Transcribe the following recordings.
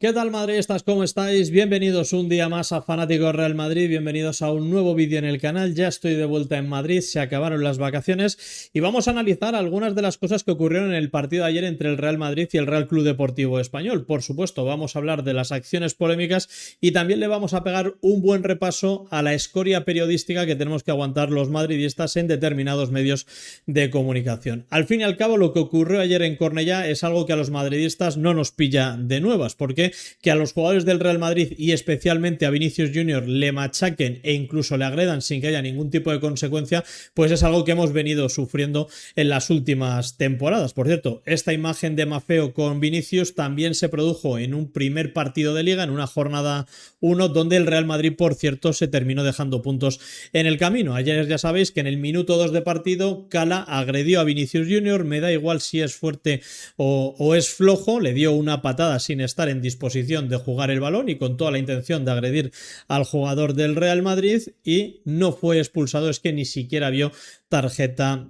¿Qué tal, madridistas? ¿Cómo estáis? Bienvenidos un día más a Fanáticos Real Madrid, bienvenidos a un nuevo vídeo en el canal. Ya estoy de vuelta en Madrid, se acabaron las vacaciones y vamos a analizar algunas de las cosas que ocurrieron en el partido de ayer entre el Real Madrid y el Real Club Deportivo Español. Por supuesto, vamos a hablar de las acciones polémicas y también le vamos a pegar un buen repaso a la escoria periodística que tenemos que aguantar los madridistas en determinados medios de comunicación. Al fin y al cabo, lo que ocurrió ayer en Cornellá es algo que a los madridistas no nos pilla de nuevas, porque que a los jugadores del Real Madrid y especialmente a Vinicius Junior le machaquen e incluso le agredan sin que haya ningún tipo de consecuencia, pues es algo que hemos venido sufriendo en las últimas temporadas. Por cierto, esta imagen de Mafeo con Vinicius también se produjo en un primer partido de Liga, en una jornada 1, donde el Real Madrid, por cierto, se terminó dejando puntos en el camino. Ayer ya sabéis que en el minuto 2 de partido, Cala agredió a Vinicius Junior, me da igual si es fuerte o es flojo, le dio una patada sin estar en disposición de jugar el balón y con toda la intención de agredir al jugador del Real Madrid y no fue expulsado, es que ni siquiera vio tarjeta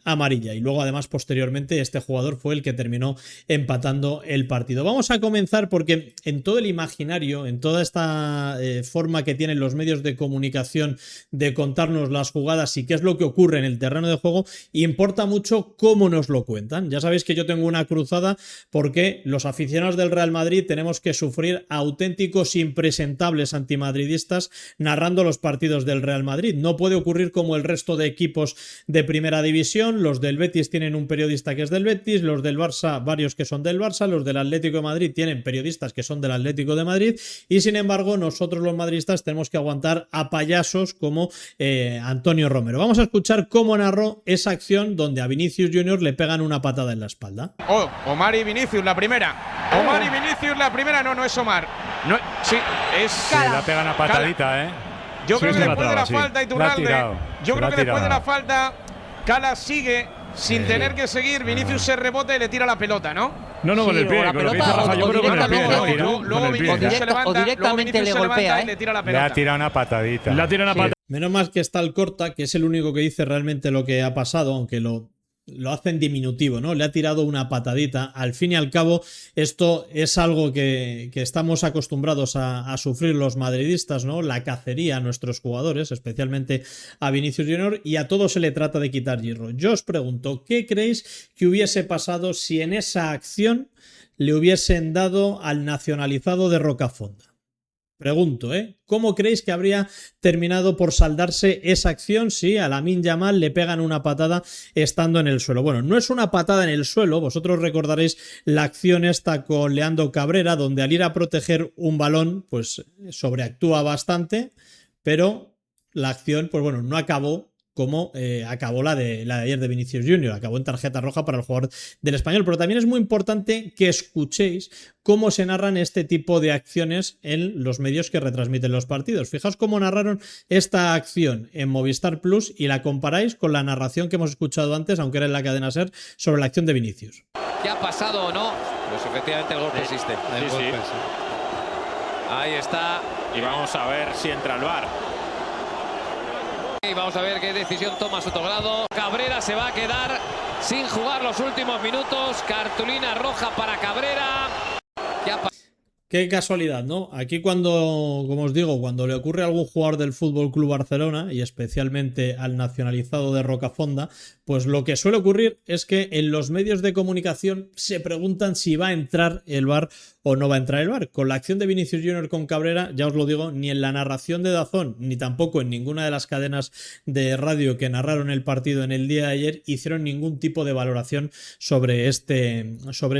amarilla. Y luego además posteriormente este jugador fue el que terminó empatando el partido. Vamos a comenzar porque en todo el imaginario, en toda esta forma que tienen los medios de comunicación de contarnos las jugadas y qué es lo que ocurre en el terreno de juego, importa mucho cómo nos lo cuentan. Ya sabéis que yo tengo una cruzada porque los aficionados del Real Madrid tenemos que sufrir auténticos impresentables antimadridistas narrando los partidos del Real Madrid. No puede ocurrir como el resto de equipos de primera división. Los del Betis tienen un periodista que es del Betis, los del Barça varios que son del Barça, los del Atlético de Madrid tienen periodistas que son del Atlético de Madrid y sin embargo nosotros los madridistas tenemos que aguantar a payasos como Antonio Romero. Vamos a escuchar cómo narró esa acción donde a Vinicius Junior le pegan una patada en la espalda. Omar y Vinicius la primera. Omar y Vinicius la primera. No es Omar. No, sí, es... Sí, la pegan a patadita, Cala. Yo creo que después de la falta, Iturralde, yo creo que después de la falta, Cala sigue sin tener que seguir. Vinicius se rebota y le tira la pelota, ¿no? No, con el pie. Con lo que dice Rafa, yo creo con el pie. Luego Vinicius se levanta, o directamente le golpea, y le tira la pelota. Le ha tirado una patadita. Menos mal que está el Corta, que es el único que dice realmente lo que ha pasado, aunque lo hace en diminutivo, ¿no? Le ha tirado una patadita. Al fin y al cabo, esto es algo que estamos acostumbrados a sufrir los madridistas, ¿no? La cacería a nuestros jugadores, especialmente a Vinicius Junior, y a todos se le trata de quitar hierro. Yo os pregunto, ¿qué creéis que hubiese pasado si en esa acción le hubiesen dado al nacionalizado de Rocafonda? Pregunto, ¿cómo creéis que habría terminado por saldarse esa acción si a Lamine Yamal le pegan una patada estando en el suelo? Bueno, no es una patada en el suelo, vosotros recordaréis la acción esta con Leandro Cabrera, donde al ir a proteger un balón, pues sobreactúa bastante, pero la acción, pues bueno, no acabó como acabó la de ayer de Vinicius Junior, acabó en tarjeta roja para el jugador del Español, pero también es muy importante que escuchéis cómo se narran este tipo de acciones en los medios que retransmiten los partidos. Fijaos cómo narraron esta acción en Movistar Plus y la comparáis con la narración que hemos escuchado antes, aunque era en la cadena SER, sobre la acción de Vinicius. ¿Qué ha pasado o no? Pues efectivamente el golpe existe. Sí. Ahí está. Y vamos a ver si entra el VAR. Y vamos a ver qué decisión toma Sotogrado. Cabrera se va a quedar sin jugar los últimos minutos. Cartulina roja para Cabrera. Qué casualidad, ¿no? Aquí cuando, como os digo, cuando le ocurre a algún jugador del Fútbol Club Barcelona y especialmente al nacionalizado de Rocafonda, pues lo que suele ocurrir es que en los medios de comunicación se preguntan si va a entrar el VAR o no va a entrar el VAR. Con la acción de Vinicius Junior con Cabrera, ya os lo digo, ni en la narración de DAZN, ni tampoco en ninguna de las cadenas de radio que narraron el partido en el día de ayer, hicieron ningún tipo de valoración sobre este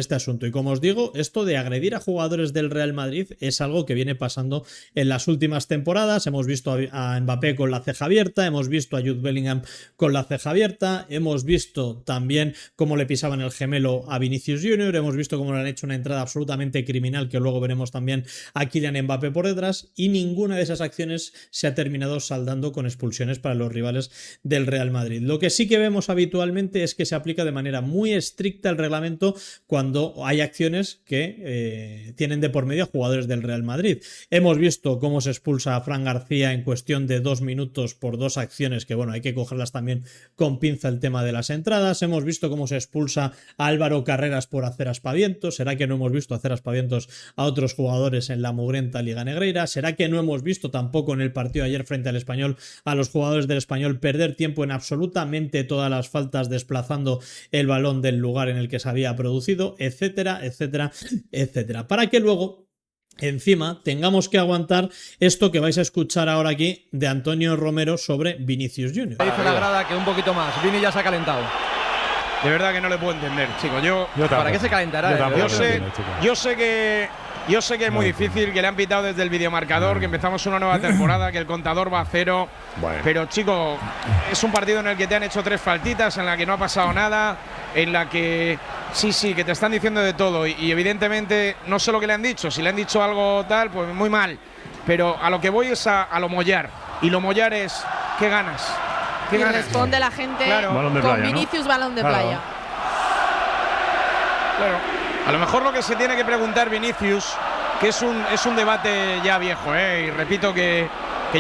asunto. Y como os digo, esto de agredir a jugadores del Real Madrid es algo que viene pasando en las últimas temporadas. Hemos visto a Mbappé con la ceja abierta, hemos visto a Jude Bellingham con la ceja abierta, hemos visto también cómo le pisaban el gemelo a Vinicius Junior, hemos visto cómo le han hecho una entrada absolutamente criminal, que luego veremos también a Kylian Mbappé por detrás, y ninguna de esas acciones se ha terminado saldando con expulsiones para los rivales del Real Madrid. Lo que sí que vemos habitualmente es que se aplica de manera muy estricta el reglamento cuando hay acciones que tienen de por medio a jugadores del Real Madrid. Hemos visto cómo se expulsa a Fran García en cuestión de 2 minutos por 2 acciones que, bueno, hay que cogerlas también con pinza el tema de las entradas, hemos visto cómo se expulsa a Álvaro Carreras por hacer aspavientos, ¿será que no hemos visto hacer aspavientos a otros jugadores en la mugrienta Liga Negreira? ¿Será que no hemos visto tampoco en el partido de ayer frente al Español a los jugadores del Español perder tiempo en absolutamente todas las faltas desplazando el balón del lugar en el que se había producido, etcétera, etcétera, etcétera? Para que luego encima tengamos que aguantar esto que vais a escuchar ahora aquí de Antonio Romero sobre Vinicius Junior. Dice la grada que un poquito más. Vini ya se ha calentado. De verdad que no le puedo entender, chicos. ¿Para qué se calentará? Yo sé que es muy difícil, que le han pitado desde el videomarcador, que empezamos una nueva temporada, que el contador va a 0. Bueno. Pero, chicos, es un partido en el que te han hecho 3 faltitas, en la que no ha pasado nada, en la que sí, que te están diciendo de todo. Y evidentemente, no sé lo que le han dicho. Si le han dicho algo tal, pues muy mal. Pero a lo que voy es a lo mollar. Y lo mollar es, ¿qué ganas? Y responde la gente con playa, Vinicius, ¿no? Balón de playa. Claro. A lo mejor lo que se tiene que preguntar Vinicius, que es un debate ya viejo, y repito que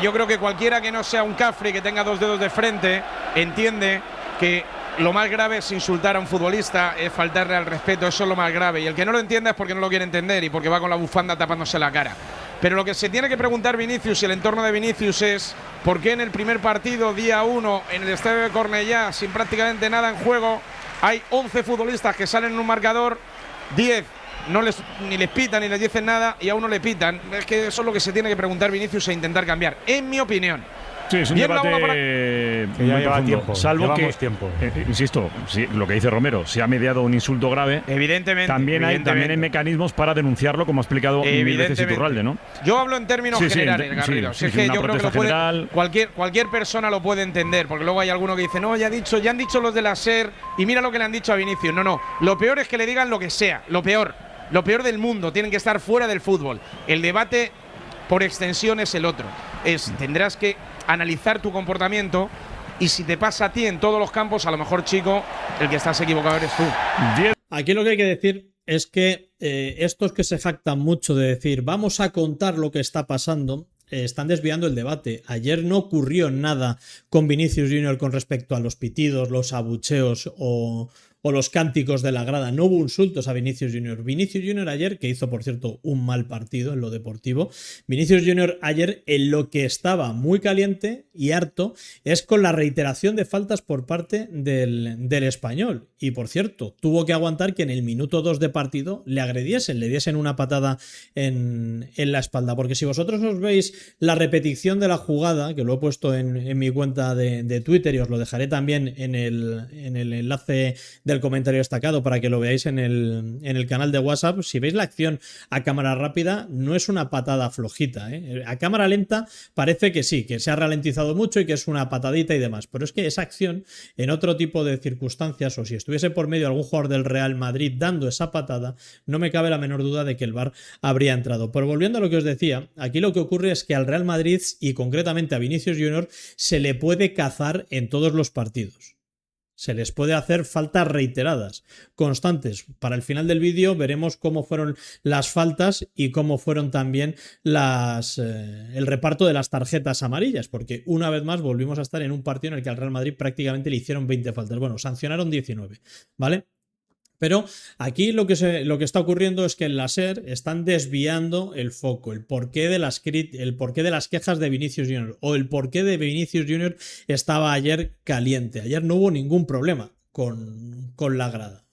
yo creo que cualquiera que no sea un cafre y que tenga 2 dedos de frente entiende que lo más grave es insultar a un futbolista, es faltarle al respeto, eso es lo más grave. Y el que no lo entienda es porque no lo quiere entender y porque va con la bufanda tapándose la cara. Pero lo que se tiene que preguntar Vinicius y el entorno de Vinicius es ¿por qué en el primer partido, día 1, en el estadio de Cornellá, sin prácticamente nada en juego, hay 11 futbolistas que salen en un marcador, 10 ni les pitan ni les dicen nada y a uno le pitan? Es que eso es lo que se tiene que preguntar Vinicius e intentar cambiar, en mi opinión. Sí, es un debate que ya lleva tiempo. Salvo que, insisto, lo que dice Romero, se ha mediado un insulto grave. Evidentemente. También hay mecanismos para denunciarlo, como ha explicado mil veces Iturralde, ¿no? Yo hablo en términos generales, Garrido. Es que yo creo que lo puede, cualquier persona lo puede entender, porque luego hay alguno que dice, no, ya han dicho los de la SER, y mira lo que le han dicho a Vinicius. No. Lo peor es que le digan lo que sea. Lo peor del mundo. Tienen que estar fuera del fútbol. El debate, por extensión, es el otro. Tendrás que analizar tu comportamiento y si te pasa a ti en todos los campos, a lo mejor, chico, el que estás equivocado eres tú. Aquí lo que hay que decir es que estos que se jactan mucho de decir vamos a contar lo que está pasando, están desviando el debate. Ayer no ocurrió nada con Vinicius Junior con respecto a los pitidos, los abucheos o los cánticos de la grada. No hubo insultos a Vinicius Junior. Vinicius Junior ayer, que hizo por cierto un mal partido en lo deportivo, Vinicius Junior ayer en lo que estaba muy caliente y harto es con la reiteración de faltas por parte del Español. Y por cierto, tuvo que aguantar que en el minuto 2 de partido le agrediesen, le diesen una patada en la espalda. Porque si vosotros os veis la repetición de la jugada, que lo he puesto en mi cuenta de Twitter y os lo dejaré también en el enlace del comentario destacado para que lo veáis en el canal de WhatsApp, si veis la acción a cámara rápida, no es una patada flojita, A cámara lenta parece que sí, que se ha ralentizado mucho y que es una patadita y demás, pero es que esa acción en otro tipo de circunstancias, o si estuviese por medio algún jugador del Real Madrid dando esa patada, no me cabe la menor duda de que el VAR habría entrado. Pero volviendo a lo que os decía, aquí lo que ocurre es que al Real Madrid y concretamente a Vinicius Junior se le puede cazar en todos los partidos. Se les puede hacer faltas reiteradas, constantes. Para el final del vídeo veremos cómo fueron las faltas y cómo fueron también el reparto de las tarjetas amarillas, porque una vez más volvimos a estar en un partido en el que al Real Madrid prácticamente le hicieron 20 faltas. Bueno, sancionaron 19, ¿vale? Pero aquí lo que está ocurriendo es que en la SER están desviando el foco, el porqué de las quejas de Vinicius Junior o el porqué de Vinicius Junior estaba ayer caliente. Ayer no hubo ningún problema con la grada.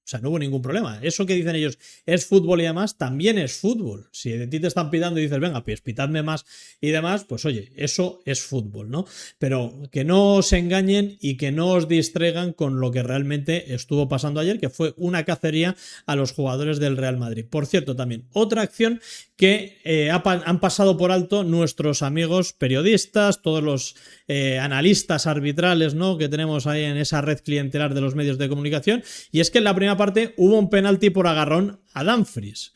O sea, no hubo ningún problema. Eso que dicen ellos es fútbol y demás, también es fútbol. Si de ti te están pitando y dices, venga, pues pitadme más y demás, pues oye, eso es fútbol, ¿no? Pero que no os engañen y que no os distraigan con lo que realmente estuvo pasando ayer, que fue una cacería a los jugadores del Real Madrid. Por cierto, también, otra acción que han pasado por alto nuestros amigos periodistas, todos los analistas arbitrales, ¿no?, que tenemos ahí en esa red clientelar de los medios de comunicación, y es que en la primera parte hubo un penalti por agarrón a Dumfries.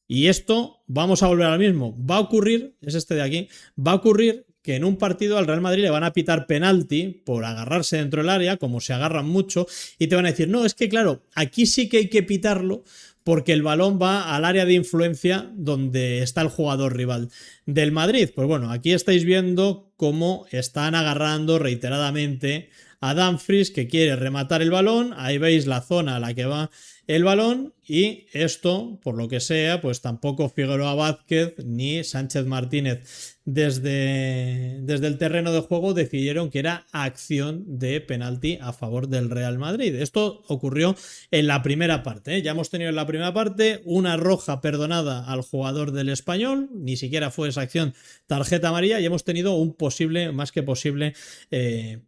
Y esto, vamos a volver al mismo, va a ocurrir, es este de aquí, va a ocurrir que en un partido al Real Madrid le van a pitar penalti por agarrarse dentro del área, como se agarran mucho, y te van a decir, no, es que claro, aquí sí que hay que pitarlo porque el balón va al área de influencia donde está el jugador rival del Madrid. Pues bueno, aquí estáis viendo cómo están agarrando reiteradamente a Dumfries, que quiere rematar el balón. Ahí veis la zona a la que va el balón, y esto, por lo que sea, pues tampoco Figueroa Vázquez ni Sánchez Martínez desde el terreno de juego decidieron que era acción de penalti a favor del Real Madrid. Esto ocurrió en la primera parte, ¿eh? Ya hemos tenido en la primera parte una roja perdonada al jugador del Español, ni siquiera fue esa acción tarjeta amarilla, y hemos tenido un posible, más que posible,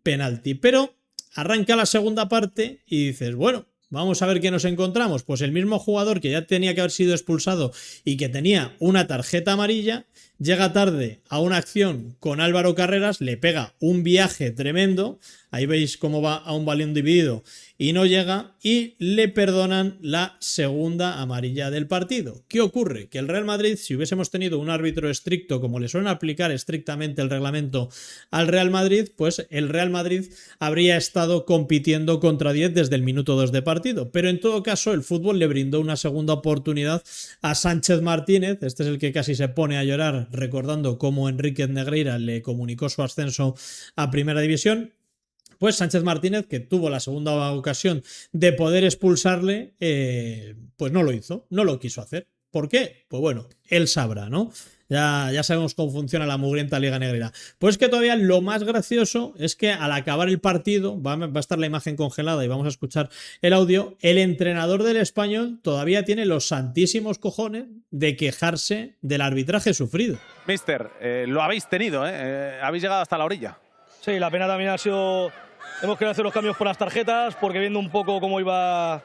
penalti. Pero arranca la segunda parte y dices, bueno, vamos a ver qué nos encontramos. Pues el mismo jugador que ya tenía que haber sido expulsado y que tenía una tarjeta amarilla, llega tarde a una acción con Álvaro Carreras, le pega un viaje tremendo, ahí veis cómo va a un balón dividido y no llega, y le perdonan la segunda amarilla del partido. ¿Qué ocurre? Que el Real Madrid, si hubiésemos tenido un árbitro estricto, como le suelen aplicar estrictamente el reglamento al Real Madrid, pues el Real Madrid habría estado compitiendo contra 10 desde el minuto 2 de partido. Pero en todo caso, el fútbol le brindó una segunda oportunidad a Sánchez Martínez. Este es el que casi se pone a llorar recordando cómo Enríquez Negreira le comunicó su ascenso a Primera División. Pues Sánchez Martínez, que tuvo la segunda ocasión de poder expulsarle, pues no lo hizo, no lo quiso hacer. ¿Por qué? Pues bueno, él sabrá, ¿no? Ya sabemos cómo funciona la mugrienta Liga Negrera. Pues que todavía lo más gracioso es que al acabar el partido, va a estar la imagen congelada y vamos a escuchar el audio, el entrenador del Español todavía tiene los santísimos cojones de quejarse del arbitraje sufrido. Mister, lo habéis tenido, ¿eh? Habéis llegado hasta la orilla. Sí, la pena también ha sido... Hemos querido hacer los cambios por las tarjetas, porque viendo un poco cómo iba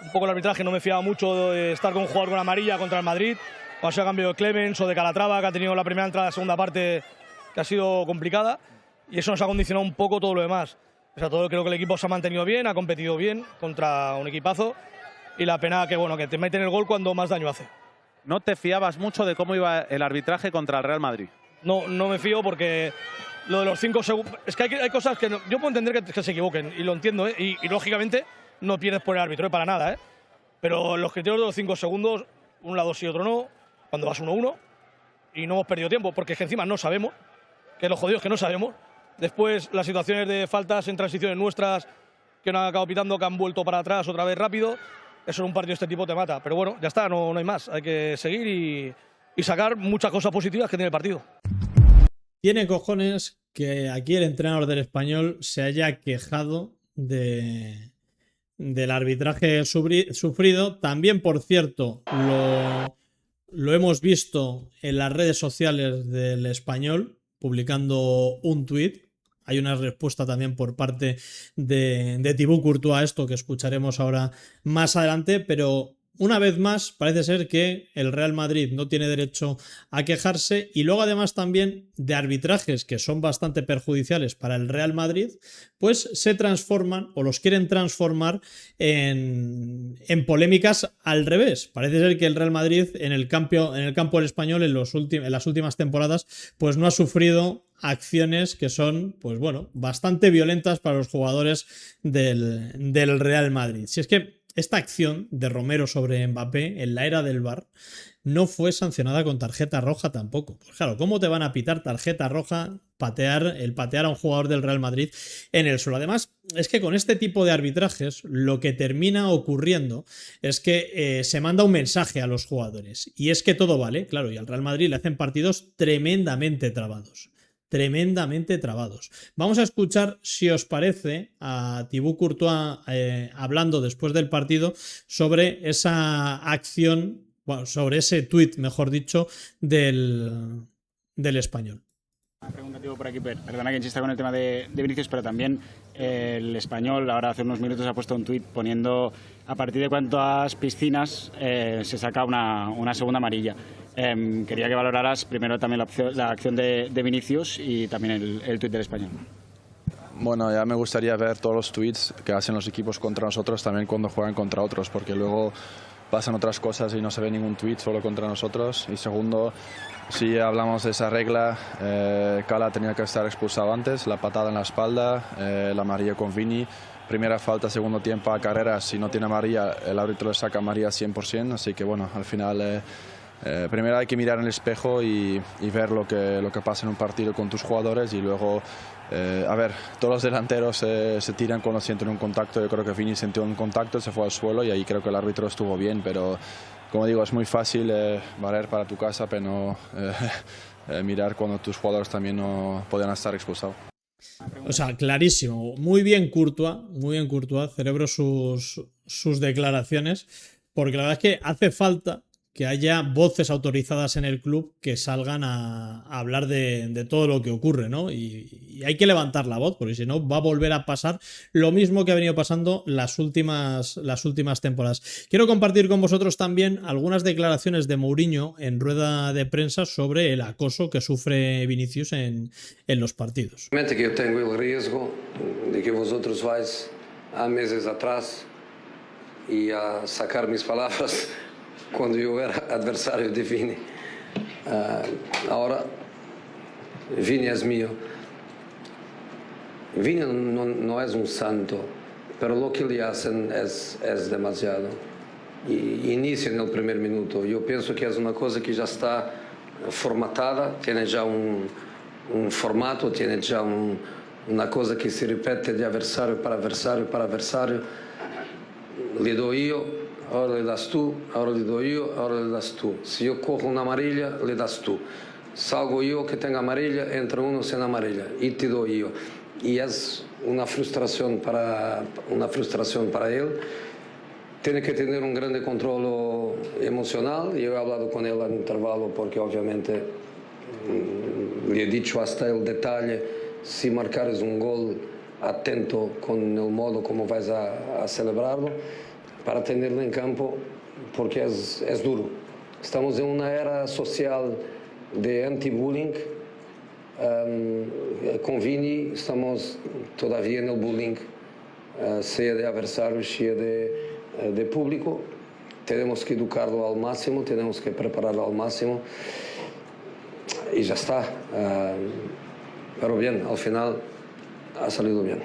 un poco el arbitraje, no me fiaba mucho de estar con un jugador con amarilla contra el Madrid. O sea, cambio de Clemens o de Calatrava, que ha tenido la primera entrada, la segunda parte, que ha sido complicada. Y eso nos ha condicionado un poco todo lo demás. O sea, creo que el equipo se ha mantenido bien, ha competido bien contra un equipazo. Y la pena que, bueno, que te meten el gol cuando más daño hace. ¿No te fiabas mucho de cómo iba el arbitraje contra el Real Madrid? No me fío porque... Lo de los 5 segundos... Es que hay cosas que... yo puedo entender que se equivoquen, y lo entiendo, ¿eh? Y lógicamente no pierdes por el árbitro, para nada, ¿eh? Pero los criterios de los 5 segundos, un lado sí, otro no, cuando vas 1-1, y no hemos perdido tiempo, porque es que encima no sabemos, que lo jodido es que no sabemos. Después las situaciones de faltas en transiciones nuestras, que no han acabado pitando, que han vuelto para atrás otra vez rápido, eso en un partido de este tipo te mata. Pero bueno, ya está, no hay más, hay que seguir y sacar muchas cosas positivas que tiene el partido. Tiene cojones que aquí el entrenador del Español se haya quejado del arbitraje sufrido. También, por cierto, lo hemos visto en las redes sociales del Español, publicando un tuit. Hay una respuesta también por parte de Thibaut Courtois a esto, que escucharemos ahora más adelante, pero... Una vez más, parece ser que el Real Madrid no tiene derecho a quejarse, y luego además también de arbitrajes que son bastante perjudiciales para el Real Madrid, pues se transforman o los quieren transformar en polémicas al revés. Parece ser que el Real Madrid en el campo del Español en las últimas temporadas pues no ha sufrido acciones que son, pues bueno, bastante violentas para los jugadores del Real Madrid. Si es que esta acción de Romero sobre Mbappé en la era del VAR no fue sancionada con tarjeta roja tampoco. Pues claro, ¿cómo te van a pitar tarjeta roja patear a un jugador del Real Madrid en el suelo? Además, es que con este tipo de arbitrajes lo que termina ocurriendo es que se manda un mensaje a los jugadores, y es que todo vale, claro, y al Real Madrid le hacen partidos tremendamente trabados. Vamos a escuchar, si os parece, a Thibaut Courtois hablando después del partido sobre esa acción, bueno, sobre ese tuit, mejor dicho, del Español. Una pregunta, tío, por aquí, perdona que insista con el tema de Vinicius, pero también el Español ahora hace unos minutos ha puesto un tuit poniendo a partir de cuántas piscinas se saca una segunda amarilla. Quería que valoraras primero también la acción de Vinicius y también el tuit del Español. Bueno, ya me gustaría ver todos los tweets que hacen los equipos contra nosotros también cuando juegan contra otros, porque luego pasan otras cosas y no se ve ningún tweet solo contra nosotros. Y segundo, si hablamos de esa regla, Cala tenía que estar expulsado antes, la patada en la espalda, la amarilla con Vini. Primera falta, segundo tiempo a Carreras, si no tiene amarilla, el árbitro le saca amarilla 100%, así que bueno, al final primero hay que mirar en el espejo y ver lo que pasa en un partido con tus jugadores y luego, a ver, todos los delanteros se tiran cuando sienten un contacto. Yo creo que Vini sintió un contacto, se fue al suelo y ahí creo que el árbitro estuvo bien, pero como digo, es muy fácil valer para tu casa, pero no mirar cuando tus jugadores también no podían estar expulsados. O sea, clarísimo. Muy bien Courtois, celebro sus declaraciones, porque la verdad es que hace falta que haya voces autorizadas en el club que salgan a hablar de todo lo que ocurre, ¿no? Y hay que levantar la voz, porque si no va a volver a pasar lo mismo que ha venido pasando las últimas temporadas. Quiero compartir con vosotros también algunas declaraciones de Mourinho en rueda de prensa sobre el acoso que sufre Vinicius en los partidos. Que yo tengo el riesgo de que vosotros vais a meses atrás y a sacar mis palabras cuando yo era adversario de Vini. Ahora Vini es mío. Vini no es un santo, pero lo que le hacen es demasiado. Y inicia en el primer minuto. Yo pienso que es una cosa que ya está formatada, tiene ya un formato, tiene ya una cosa que se repite de adversario para adversario para adversario. Le doy yo, ahora le das tú, ahora le doy yo, ahora le das tú. Si yo cojo una amarilla, le das tú. Salgo yo que tenga amarilla, entra uno sin amarilla y te doy yo. Y es una frustración para él. Tiene que tener un gran control emocional. Yo he hablado con él en intervalo porque obviamente le he dicho hasta el detalle, si marcares un gol, atento con el modo como vais a celebrarlo, para tenerlo en campo, porque es duro. Estamos en una era social de anti-bullying. Con Vini estamos todavía en el bullying, sea de adversarios, sea de público. Tenemos que educarlo al máximo, tenemos que prepararlo al máximo y ya está. Pero bien, al final ha salido bien.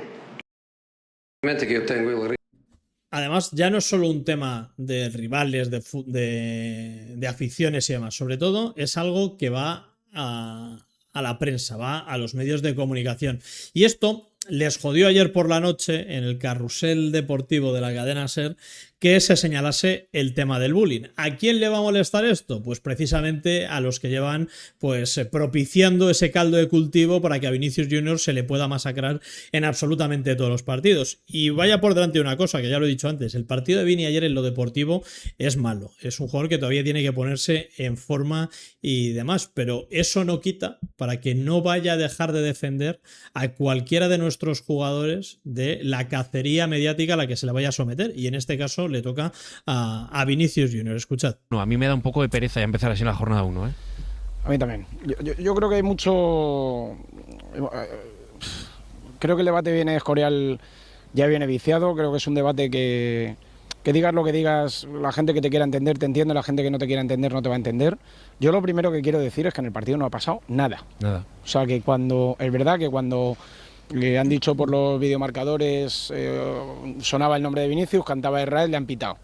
Que yo tengo el... Además, ya no es solo un tema de rivales, de aficiones y demás. Sobre todo, es algo que va a la prensa, va a los medios de comunicación. Y esto les jodió ayer por la noche en el carrusel deportivo de la cadena SER que se señalase el tema del bullying. ¿A quién le va a molestar esto? Pues precisamente a los que llevan propiciando ese caldo de cultivo para que a Vinicius Junior se le pueda masacrar en absolutamente todos los partidos. Y vaya por delante una cosa, que ya lo he dicho antes, el partido de Vini ayer en lo deportivo es malo. Es un jugador que todavía tiene que ponerse en forma y demás, pero eso no quita para que no vaya a dejar de defender a cualquiera de nuestros jugadores de la cacería mediática a la que se le vaya a someter, y en este caso le toca a Vinicius Junior. Escuchad. No, a mí me da un poco de pereza ya empezar así en la jornada 1, ¿eh? A mí también. Yo creo que hay mucho... Creo que el debate viene Escorial, ya viene viciado. Creo que es un debate que digas lo que digas, la gente que te quiera entender te entiende, la gente que no te quiera entender no te va a entender. Yo lo primero que quiero decir es que en el partido no ha pasado nada. Nada. O sea, que es verdad que cuando le han dicho por los videomarcadores, sonaba el nombre de Vinicius, cantaba Israel, le han pitado.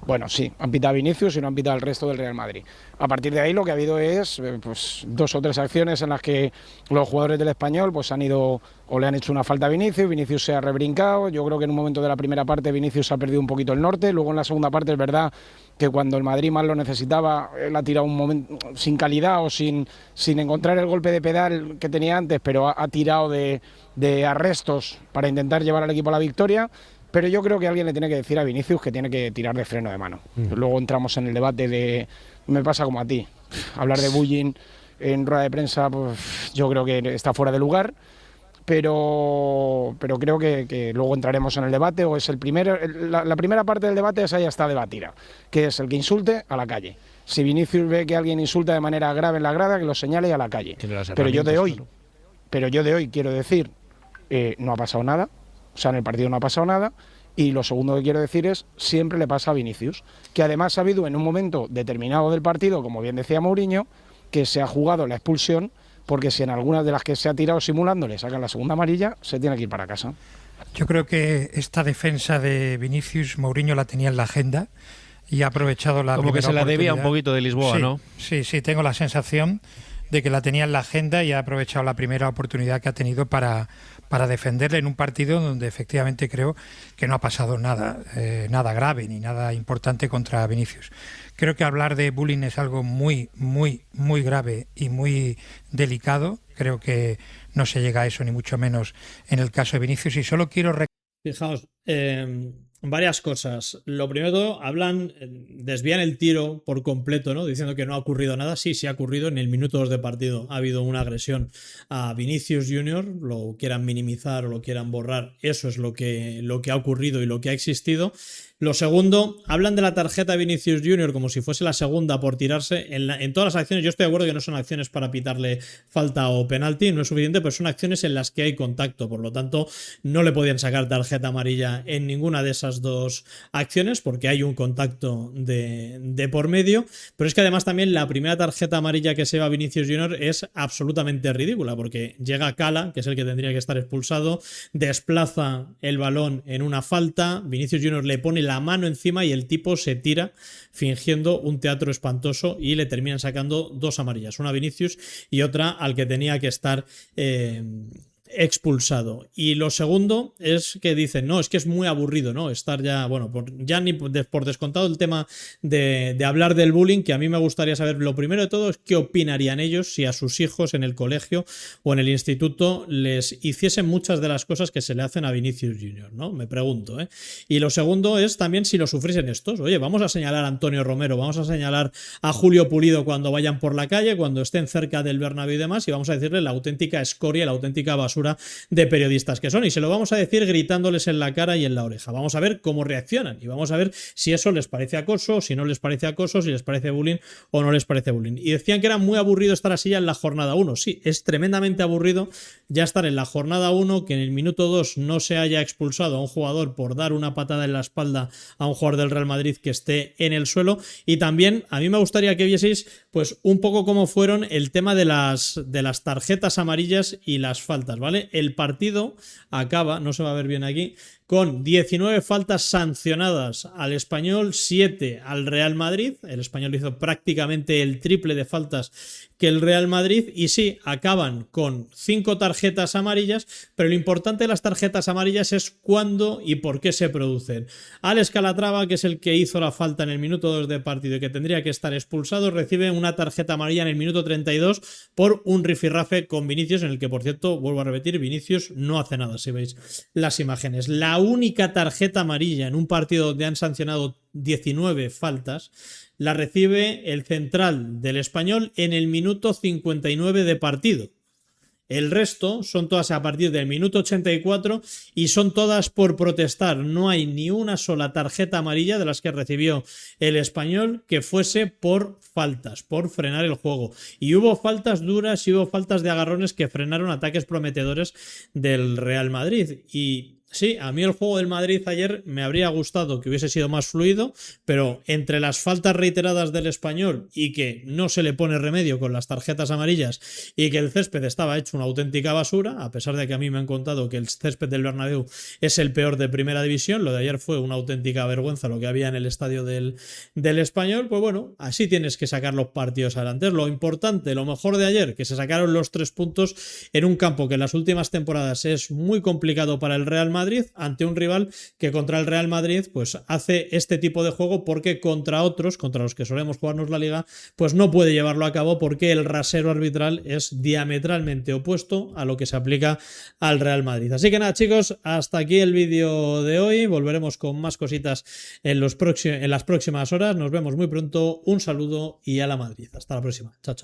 Bueno, sí, han pitado a Vinicius y no han pitado al resto del Real Madrid. A partir de ahí lo que ha habido es pues 2 o 3 acciones en las que los jugadores del Español pues han ido o le han hecho una falta a Vinicius se ha rebrincado. Yo creo que en un momento de la primera parte Vinicius ha perdido un poquito el norte. Luego en la segunda parte es verdad que cuando el Madrid más lo necesitaba, él ha tirado un momento sin calidad o sin encontrar el golpe de pedal que tenía antes, pero ha tirado de arrestos para intentar llevar al equipo a la victoria. Pero yo creo que alguien le tiene que decir a Vinicius que tiene que tirar de freno de mano. Luego entramos en el debate de... Me pasa como a ti. Hablar de bullying en rueda de prensa, pues yo creo que está fuera de lugar. Pero creo que luego entraremos en el debate. O es el primero... La primera parte del debate esa ya está debatida. Que es el que insulte a la calle. Si Vinicius ve que alguien insulta de manera grave en la grada, que lo señale a la calle. Pero yo de hoy quiero decir, no ha pasado nada. O sea, en el partido no ha pasado nada. Y lo segundo que quiero decir es, siempre le pasa a Vinicius, que además ha habido en un momento determinado del partido, como bien decía Mourinho, que se ha jugado la expulsión, porque si en algunas de las que se ha tirado simulando le sacan la segunda amarilla, se tiene que ir para casa. Yo creo que esta defensa de Vinicius, Mourinho la tenía en la agenda. y ha aprovechado la como que se la debía un poquito de Lisboa, sí, ¿no? Sí, tengo la sensación de que la tenía en la agenda y ha aprovechado la primera oportunidad que ha tenido para defenderle en un partido donde efectivamente creo que no ha pasado nada grave ni nada importante contra Vinicius. Creo que hablar de bullying es algo muy, muy, muy grave y muy delicado. Creo que no se llega a eso, ni mucho menos en el caso de Vinicius. Y solo quiero... Fijaos, varias cosas. Lo primero de todo, desvían el tiro por completo, ¿no? Diciendo que no ha ocurrido nada. Sí ha ocurrido. En el minuto 2 de partido ha habido una agresión a Vinicius Junior. Lo quieran minimizar o lo quieran borrar. Eso es lo que ha ocurrido y lo que ha existido. Lo segundo, hablan de la tarjeta de Vinicius Junior como si fuese la segunda por tirarse. En todas las acciones, yo estoy de acuerdo que no son acciones para pitarle falta o penalti, no es suficiente, pero son acciones en las que hay contacto. Por lo tanto, no le podían sacar tarjeta amarilla en ninguna de esas dos acciones porque hay un contacto de por medio. Pero es que además también la primera tarjeta amarilla que se va a Vinicius Junior es absolutamente ridícula porque llega Cala, que es el que tendría que estar expulsado, desplaza el balón en una falta, Vinicius Junior le pone la mano encima y el tipo se tira fingiendo un teatro espantoso y le terminan sacando 2 amarillas, una a Vinicius y otra al que tenía que estar expulsado. Y lo segundo es que dicen, no, es que es muy aburrido, ¿no? Estar ya, bueno, ya ni por descontado el tema de hablar del bullying, que a mí me gustaría saber, lo primero de todo es qué opinarían ellos si a sus hijos en el colegio o en el instituto les hiciesen muchas de las cosas que se le hacen a Vinicius Junior, ¿no? Me pregunto, ¿eh? Y lo segundo es también si lo sufriesen estos. Oye, vamos a señalar a Antonio Romero, vamos a señalar a Julio Pulido cuando vayan por la calle, cuando estén cerca del Bernabéu y demás, y vamos a decirle la auténtica escoria, la auténtica basura de periodistas que son, y se lo vamos a decir gritándoles en la cara y en la oreja. Vamos a ver cómo reaccionan y vamos a ver si eso les parece acoso, si no les parece acoso, si les parece bullying o no les parece bullying. Y decían que era muy aburrido estar así ya en la jornada 1. Sí, es tremendamente aburrido ya estar en la jornada 1, que en el minuto 2 no se haya expulsado a un jugador por dar una patada en la espalda a un jugador del Real Madrid que esté en el suelo. Y también a mí me gustaría que vieseis pues un poco cómo fueron el tema de las tarjetas amarillas y las faltas, ¿vale? El partido acaba, no se va a ver bien aquí, con 19 faltas sancionadas al Español, 7 al Real Madrid. El Español hizo prácticamente el triple de faltas que el Real Madrid y sí, acaban con 5 tarjetas amarillas, pero lo importante de las tarjetas amarillas es cuándo y por qué se producen. Alex Calatrava, que es el que hizo la falta en el minuto 2 de partido y que tendría que estar expulsado, recibe una tarjeta amarilla en el minuto 32 por un rifirrafe con Vinicius, en el que, por cierto, vuelvo a repetir, Vinicius no hace nada, si veis las imágenes. La única tarjeta amarilla en un partido donde han sancionado 19 faltas la recibe el central del Español en el minuto 59 de partido. El resto son todas a partir del minuto 84 y son todas por protestar. No hay ni una sola tarjeta amarilla de las que recibió el Español que fuese por faltas, por frenar el juego. Y hubo faltas duras y hubo faltas de agarrones que frenaron ataques prometedores del Real Madrid. Y sí, a mí el juego del Madrid ayer me habría gustado que hubiese sido más fluido, pero entre las faltas reiteradas del Español y que no se le pone remedio con las tarjetas amarillas y que el césped estaba hecho una auténtica basura, a pesar de que a mí me han contado que el césped del Bernabéu es el peor de primera división, lo de ayer fue una auténtica vergüenza lo que había en el estadio del Español, pues bueno, así tienes que sacar los partidos adelante. Lo importante, lo mejor de ayer, que se sacaron los 3 puntos en un campo que en las últimas temporadas es muy complicado para el Real Madrid, ante un rival que contra el Real Madrid pues hace este tipo de juego, porque contra otros, contra los que solemos jugarnos la liga, pues no puede llevarlo a cabo porque el rasero arbitral es diametralmente opuesto a lo que se aplica al Real Madrid. Así que nada, chicos, hasta aquí el vídeo de hoy. Volveremos con más cositas en las próximas horas. Nos vemos muy pronto. Un saludo y a la Madrid. Hasta la próxima. Chao, chao.